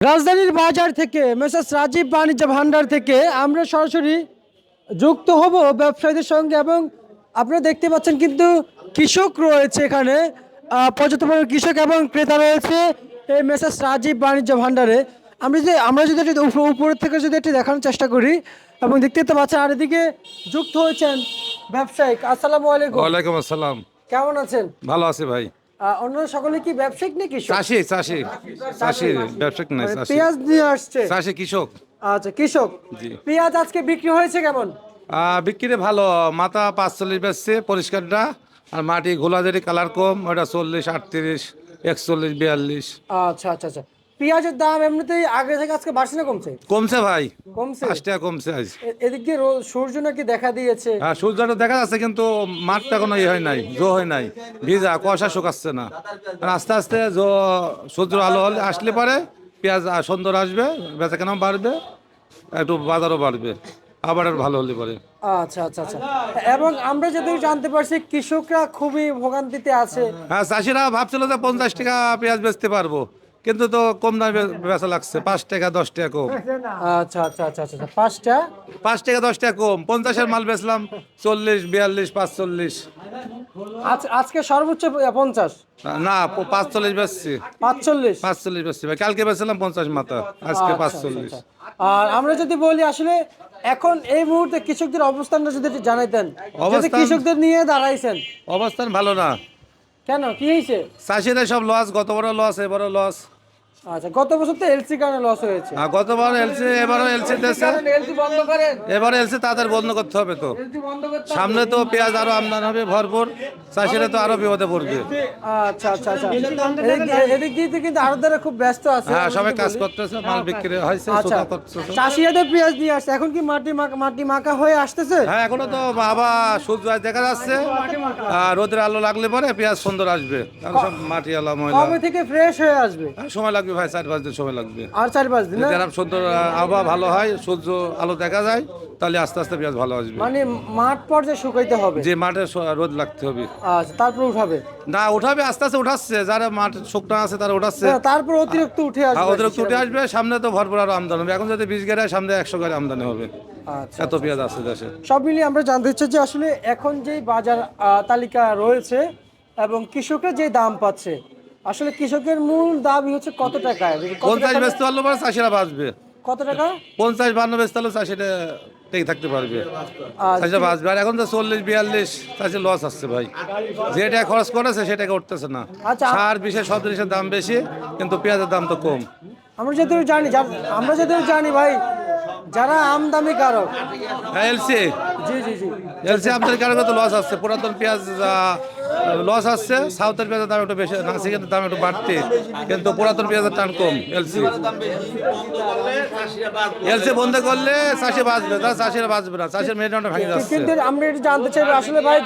রাজধানীর বাজার থেকে মেসার্স রাজীব বাণিজ্য ভান্ডার থেকে আমরা সরাসরি যুক্ত হব ব্যবসায়ীদের সঙ্গে এবং আপনারা দেখতে পাচ্ছেন কিন্তু কৃষক রয়েছে এখানে পর্যাপ্ত পরিমাণে কৃষক এবং ক্রেতা রয়েছে এই মেসার্স রাজীব বাণিজ্য ভান্ডারে। আমরা যদি একটু উপরের থেকে যদি একটু দেখানোর চেষ্টা করি এবং দেখতে তো পাচ্ছেন আর এদিকে যুক্ত হয়েছেন ব্যবসায়িক। আসসালামু আলাইকুম। ওয়ালাইকুম আসসালাম। কেমন আছেন? ভালো আছি ভাই। অন্য সকলে কি ব্যবসায়িক নাকি কৃষক? চাষি চাষি চাষি ব্যবসায়িক নাই, মানে চাষি পেঁয়াজ নিয়ে আসছে। চাষি কৃষক। আচ্ছা, কৃষক। জি। পেঁয়াজ আজকে বিক্রি হয়েছে কেমন? বিক্রি ভালো, মাথা 45 বেচছে পরিষ্কারটা, আর মাটি ঘোলাদেরই কালার কম, ওটা 40, 38, 41, 42। আচ্ছা আচ্ছা আচ্ছা। পেঁয়াজের দাম এমনিতেই আগে থেকে আজকে বাড়ছে না কমছে? কমছে ভাই, কমছে। 5 টাকা কমছে আজ। এদিক দিয়ে সূর্য নাকি দেখা দিয়েছে। হ্যাঁ, সূর্যটা দেখা যাচ্ছে কিন্তু মাঠটা কোনো ইয়ে হয় নাই, জো হয় নাই, ভিজা কুয়াশা শুকাচ্ছে না। আর আস্তে আস্তে সূর্য আলো হলে আসলে পরে পেঁয়াজ সুন্দর আসবে, বেচা কেনাও বাড়বে, একটু বাজারও বাড়বে, আবার আর ভালো হলে পরে। আচ্ছা আচ্ছা আচ্ছা। এবং আমরা যদি জানতে পারছি কৃষকরা খুবই ভোগান্তিতে আছে। হ্যাঁ, চাষিরা ভাবছিল যে 50 টাকা পেঁয়াজ বেচতে পারবো, কিন্তু তো কম দামে বেচা লাগছে, 5 টাকা 10 টাকা কম। আচ্ছা আচ্ছা আচ্ছা আচ্ছা। পাঁচটা 5 টাকা 10 টাকা কম, 50-এর মাল বেচলাম 40, 42, 45। আজকে সর্বোচ্চ 50, না, 45 বেচছি, 45। 45 বেচছি ভাই। কালকে বেচলাম 50 মাথা, আজকে 45। আর আমরা যদি বলি আসলে এখন এই মুহূর্তে কৃষকদের অবস্থানটা যদি একটু জানাইতেন, যদি কৃষকদের নিয়ে দাঁড়াইছেন। অবস্থান ভালো না, কেন, কি হয়েছে? চাষিরা সব লস, গতবারও লস, এবারও লস। আচ্ছা, গত বছর তো এলসি কারণে লস হয়েছে। গতবার এলসি, এবারও এলসি দেশে, এলসি বন্ধ করেন। এবারে এলসি তাদের বন্ধ করতে হবে তো। এলসি বন্ধ করতে হবে। সামনে তো পেঁয়াজ আরো আমদানি হবে ভরপুর, চাষিরা তো আরো বিপদে পড়বে। আচ্ছা আচ্ছা আচ্ছা। এদিক দিয়ে তো কিন্তু আড়তদাররা খুব ব্যস্ত আছে। হ্যাঁ, আমি সবাই যদি কাজ বলি। করতেছে, মাল বিক্রি হয়েছে, আচ্ছা, শুধু করতেছে। চাষিরা তো পেঁয়াজ নিয়ে আসছে, এখন কি মাটি মাখা হয়ে আসতেছে? হ্যাঁ, এখনো তো আবার সূর্য আজ দেখা যাচ্ছে, রোদের আলো লাগলে পরে পেঁয়াজ সুন্দর আসবে, কারণ সব মাটি আলো ময়লা। কবে থেকে ফ্রেশ হয়ে আসবে? সময় লাগবে ভাই, 4-5 দিন সময় লাগবে। আর 4-5 দিন না? যদি এরকম সুন্দর আবহাওয়া ভালো হয়, সূর্য আলো দেখা যায়, তাহলে আস্তে আস্তে পেঁয়াজ ভালো আসবে। মানে মাঠ পর্যায়ে শুকাইতে হবে। যে মাঠে রোদ লাগতে হবে। আচ্ছা, তারপর উঠাবে? না, উঠাবে, আস্তে আস্তে উঠাচ্ছে, যারা মাঠ শুকনো আছে তারা উঠাচ্ছে। তারপর অতিরিক্ত উঠে আসবে। অতিরিক্ত উঠে আসবে, সামনে তো ভরপুর আরো আমদানি হবে। এখন যদি 20 গাড়ি হয়, সামনে 100 গাড়ি আমদানি হবে, আচ্ছা। এত পেঁয়াজ আছে দেশে। সব মিলিয়ে আমরা জানতে চাই যে আসলে এখন যে বাজার তালিকা রয়েছে এবং কৃষকরা যে দাম পাচ্ছে, আসলে কৃষকের মূল দাবি হচ্ছে কত টাকায়? 50 বেচতে পারলে পরে চাষিরা বাঁচবে। কত টাকা? 50-52 বেচতে পারলে চাষিরা টেকে থাকতে পারবে, চাষিরা বাঁচবে। আর এখন তো 40-42 চাষি লস আসছে ভাই, যেটা খরচ করেছে সেটাকে উঠতেছে না। আচ্ছা। সার বিষে সব জিনিসের দাম বেশি, কিন্তু পেঁয়াজের দাম তো কম। আমরা যদিও জানি ভাই, যারা আমদানি কারক। হ্যাঁ, এলসি জি জি জি। এলসি আমদানি কারণে তো লস আসছে। পুরাতন পেঁয়াজ লস আসছে, সাউথের পেঁয়াজের দাম একটু বেশি, নাসিকের দাম একটু বাড়তি, কিন্তু পুরাতন পেঁয়াজের টান কম। এলসি বন্ধ করলে চাষি বাঁচবে, তারা চাষিরা বাঁচবে না, চাষির মেরুদণ্ড ভেঙে যাচ্ছে। কিন্তু আমরা এটা জানতে চাই আসলে ভাই,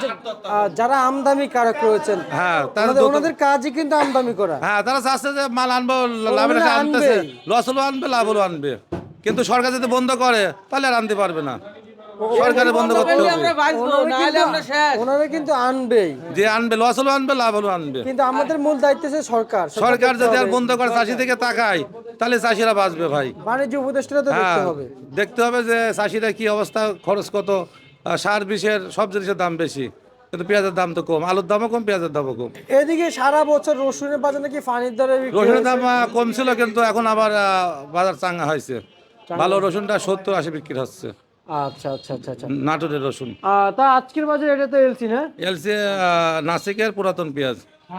যারা আমদানি কারক রয়েছেন, হ্যাঁ, ওনাদের কাজই কিন্তু আমদানি করা। হ্যাঁ, তারা চাচ্ছে যে মাল আনবো, লাভের আশায় আনতেছে, লস হলেও আনবে, লাভ হলেও আনবে। কিন্তু সরকার যদি বন্ধ করে তাহলে আর আনতে পারবে না, সরকারে বন্ধ করতে হবে। ওনারা কিন্তু আনবেই, যে আনবে, লস হলেও আনবে, লাভ হলেও আনবে। কিন্তু আমাদের মূল দায়িত্ব হচ্ছে সরকার। সরকার যদি আর বন্ধ করে চাষি থেকে তাকায়, তাহলে চাষিরা বাঁচবে ভাই। বাণিজ্য উপদেষ্টারা তো দেখতে হ্যাঁ, হবে। দেখতে হবে যে চাষিরা কি অবস্থা, খরচ কত, সার বিষের সব জিনিসের দাম বেশি, কিন্তু পেঁয়াজের দাম তো কম, আলুর দামও কম, পেঁয়াজের দামও কম। এদিকে সারা বছর রসুনের বাজার নাকি পানির দরে বিক্রি রসুনের হয়েছে। দাম কম ছিল, কিন্তু এখন আবার বাজার চাঙ্গা হয়েছে। ভালো রসুনটা 70-80 বিক্রি হচ্ছে, আচ্ছা আচ্ছা আচ্ছা আচ্ছা। নাটোরের রসুন। তা আজকের বাজার এটা তো এলসি না? এলসি নাসিকের পুরাতন পেঁয়াজ,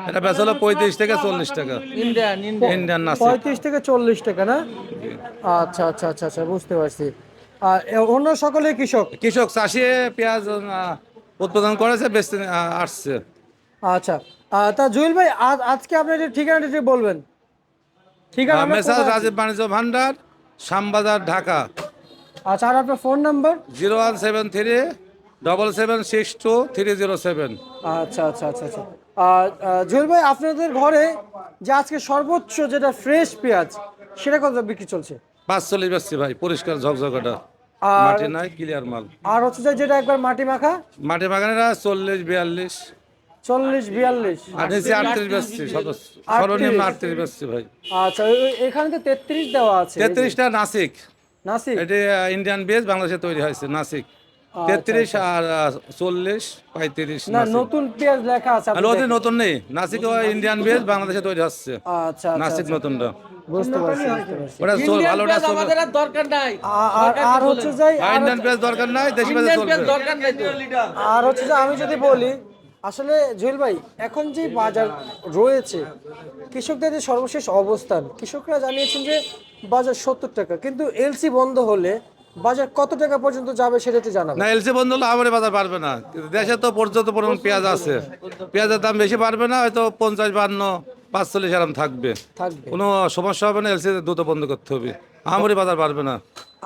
এটা বেচা হলো 35 থেকে 40 টাকা। ইন্ডিয়ান নাসিক 35 থেকে 40 টাকা না? আচ্ছা আচ্ছা আচ্ছা আচ্ছা, বুঝতে পারছি। আর অন্য সকলে কৃষক। কৃষক চাষি পেঁয়াজ উৎপাদন করেছে, বেচতে আসছে। আচ্ছা, তা জুয়েল ভাই, আজকে আপনি যে ঠিকানাটা একটু বলবেন। ঠিকানা মেসার্স রাজীব বাণিজ্য ভান্ডার, শ্যামবাজার, ঢাকা। আচ্ছা, আর আপনার ফোন নাম্বার? 0173-762-307। আচ্ছা আচ্ছা আচ্ছা আচ্ছা। জুয়েল ভাই, আপনাদের ঘরে যে আজকে সর্বোচ্চ যেটা ফ্রেশ পেঁয়াজ, সেটা কত বিক্রি চলছে? 45 বেচছি ভাই, পরিষ্কার ঝকঝকাটা, আর মাটি নাই, ক্লিয়ার মাল। আর হচ্ছে যে যেটা একবার মাটি মাখা? মাটি বাগানেরা 40-42। 40-42। আর নিচে 38 বেচছি, সর্বনিম্ন 38 বেচছি ভাই। আচ্ছা, এখানে তো 33 দেওয়া আছে। 33টা নাসিক, নাসিক। এটি ইন্ডিয়ান বেস, বাংলাদেশে তৈরি হয়েছে নাসিক। আচ্ছা, 33 আর 40, 35 না নাসিক। নতুন পেঁয়াজ লেখা আছে আপনি আর ওদের দেখেন। নতুন নেই, নাসিক ইন্ডিয়ান বেস, বাংলাদেশে তৈরি হচ্ছে আচ্ছা আচ্ছা নাসিক আচ্ছা। নতুনটা। বুঝতে পারছি, বুঝতে পারছি। ওটা ভালোটা চলবে। আমাদের আর দরকার নাই। আর হচ্ছে যে ইন্ডিয়ান বেস দরকার নাই, দেশি বেস চলবে। দরকার নাই তো। আর হচ্ছে যে আমি যদি বলি আসলে জুয়েল ভাই, এখন যে বাজার রয়েছে, কৃষকদের যে সর্বশেষ অবস্থান, কৃষকরা জানিয়েছেন যে বাজার 70 টাকা, কিন্তু এলসি বন্ধ হলে বাজার কত টাকা পর্যন্ত যাবে সেটা তো জানাবেন। না, এলসি বন্ধ হলে আমাদের বাজার পারবে না। দেশে তো পর্যাপ্ত পরিমাণ পেঁয়াজ আছে, পেঁয়াজের দাম বেশি পারবে না, হয়তো 50, 52, 45 এরকম থাকবে। থাকবে। কোনো সমস্যা হবে না, এলসি দ্রুত বন্ধ করতে হবে। আমারই বাজার পারবে না,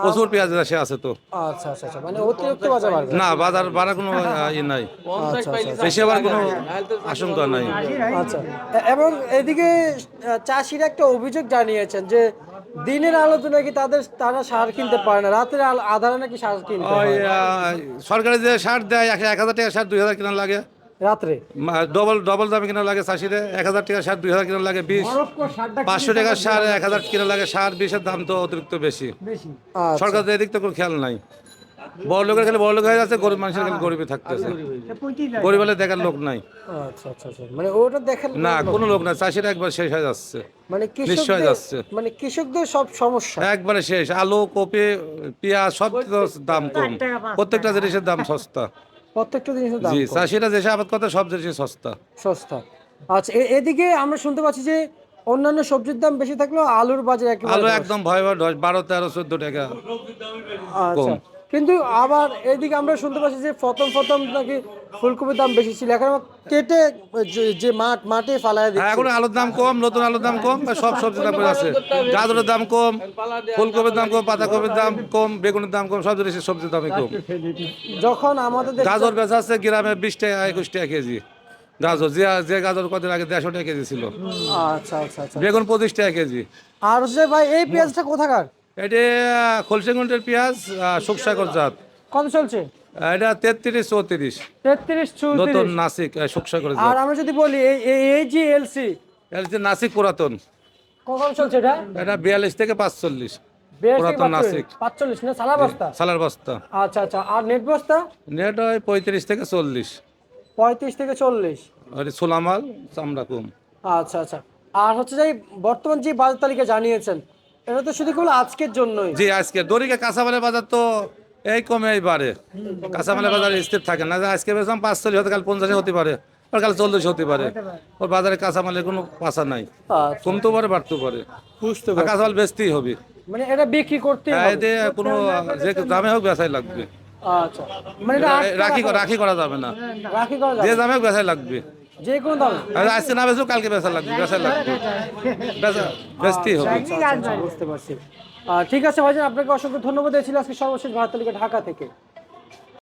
প্রচুর পেঁয়াজ দেশে আছে তো। আচ্ছা আচ্ছা আচ্ছা, মানে অতিরিক্ত বাজার বাড়বে। না, বাজার বাড়ার কোনো ই নাই, আচ্ছা আচ্ছা বেশি হওয়ার কোনো আশঙ্কা নাই। আচ্ছা। এবং এদিকে চাষিরা একটা অভিযোগ জানিয়েছেন যে দিনের আলোতে নাকি তারা সার কিনতে পারে না, রাতের আধারে নাকি সার কিনতে ওই হয় সরকারি যে সার দেয় 1,000 টাকা সার 2,000 কিনা লাগে, রাত্রে। ডবল দামে কিনা লাগে চাষিদের। 1,000 টাকা সার 2,000 কিনা লাগে 20, 500 টাকার সার 1,000 কিনা লাগে সার 20-এর দাম তো অতিরিক্ত বেশি। আচ্ছা। সরকার তো এদিক তো কোনো খেয়াল নাই। বড় লোকের খালি বড় লোক হয়ে যাচ্ছে, গরিব মানুষের খালি গরিবই থাকতেছে, গরিব হলে দেখার লোক নাই। আচ্ছা আচ্ছা আচ্ছা, মানে ওটা দেখেন না, কোনো লোক নাই, চাষিরা একবার শেষ হয়ে যাচ্ছে, মানে নিঃস্ব হয়ে যাচ্ছে। মানে কৃষকদের সব সমস্যা। একবারে শেষ। আলু, কপি, পেঁয়াজ সব দাম কম, প্রত্যেকটা জিনিসের দাম সস্তা। প্রত্যেকটা জিনিসের দাম জি, কম, চাষিরা যে আবাদ করতে সব জিনিসই সস্তা। সস্তা। আচ্ছা, এদিকে আমরা শুনতে পাচ্ছি যে অন্যান্য সবজির দাম বেশি থাকলেও আলুর বাজার একেবারে আলু ধস। একদম ভয়াবহ 12, 13, 14 টাকা। আচ্ছা, কম। কিন্তু আবার এদিকে আমরা শুনতে পাচ্ছি যে প্রথম নাকি ফুলকপির দাম বেশি ছিল, এখন আবার কেটে যে মাঠে ফালায় হ্যাঁ, দিচ্ছে। এখন আলুর দাম কম, নতুন আলুর দাম কম, সব সবজির দাম আছে। গাজরের দাম কম, ফুলকপির দাম কম, পাতাকপির দাম কম, বেগুনের দাম কম, সব জিনিসের সবজির দামই কম। যখন আমাদের দেশে গাজর বেচা আছে গ্রামে 20 টাকা, 21 টাকা কেজি গাজর। যে গাজর কদিন আগে 150 টাকা কেজি ছিল। আচ্ছা আচ্ছা আচ্ছা। বেগুন 25 টাকা কেজি। আর হচ্ছে ভাই এই পেঁয়াজটা কোথাকার, এটা খলসিগুন্ডের পেঁয়াজ, শুকসাগর জাত। কত চলছে? এটা 33, 34 33-34। নতুন নাসিক শুকসাগর আর জাত। আমরা যদি বলি এই যে এলসি এটা হচ্ছে নাসিক পুরাতন, কত চলছে এটা? এটা 42 থেকে 45 পুরাতন নাসিক। 45 না সালা বস্তা? সালার বস্তা। আচ্ছা আচ্ছা। আর নেট বস্তা? নেট হয় 35 থেকে 40। 35 থেকে 40। আর সোলামাল, চামড়া কম। আচ্ছা আচ্ছা। আর হচ্ছে যে বর্তমান যে বাজার তালিকা জানিয়েছেন, এটা তো শুধু কেবল আজকের জন্যই। জি, আজকে দড়িকে কাঁচামালের বাজার তো এই কমে এই বাড়ে। কাঁচামালের বাজার স্থির থাকে না, যে আজকে বেশি 45 হতে, কাল 50 হতে পারে, আর কাল 40 হতে পারে। ওর বাজারে কাঁচামালের কোনো পাশা নাই, আচ্ছা, কমতেও পারে বাড়তেও পারে। বুঝতে আর পারছি। কাঁচামাল বেচতেই হবে, মানে এটা বিক্রি করতে এতে কোনো যে দামে হোক বেচাই লাগবে। আচ্ছা, মানে এটা রাখি করা যাবে না, রাখি করা যে যাবে দামে হোক বেচাই লাগবে। যে কোনো দামে। আর আজকে না বেচলেও কালকে বেচা লাগবে, বেচতেই হবে। আচ্ছা, বুঝতে পারছি। ঠিক আছে ভাইজান, আপনাকে অসংখ্য ধন্যবাদ। ছিল আজকে সর্বশেষ ভারত তালিকা ঢাকা থেকে।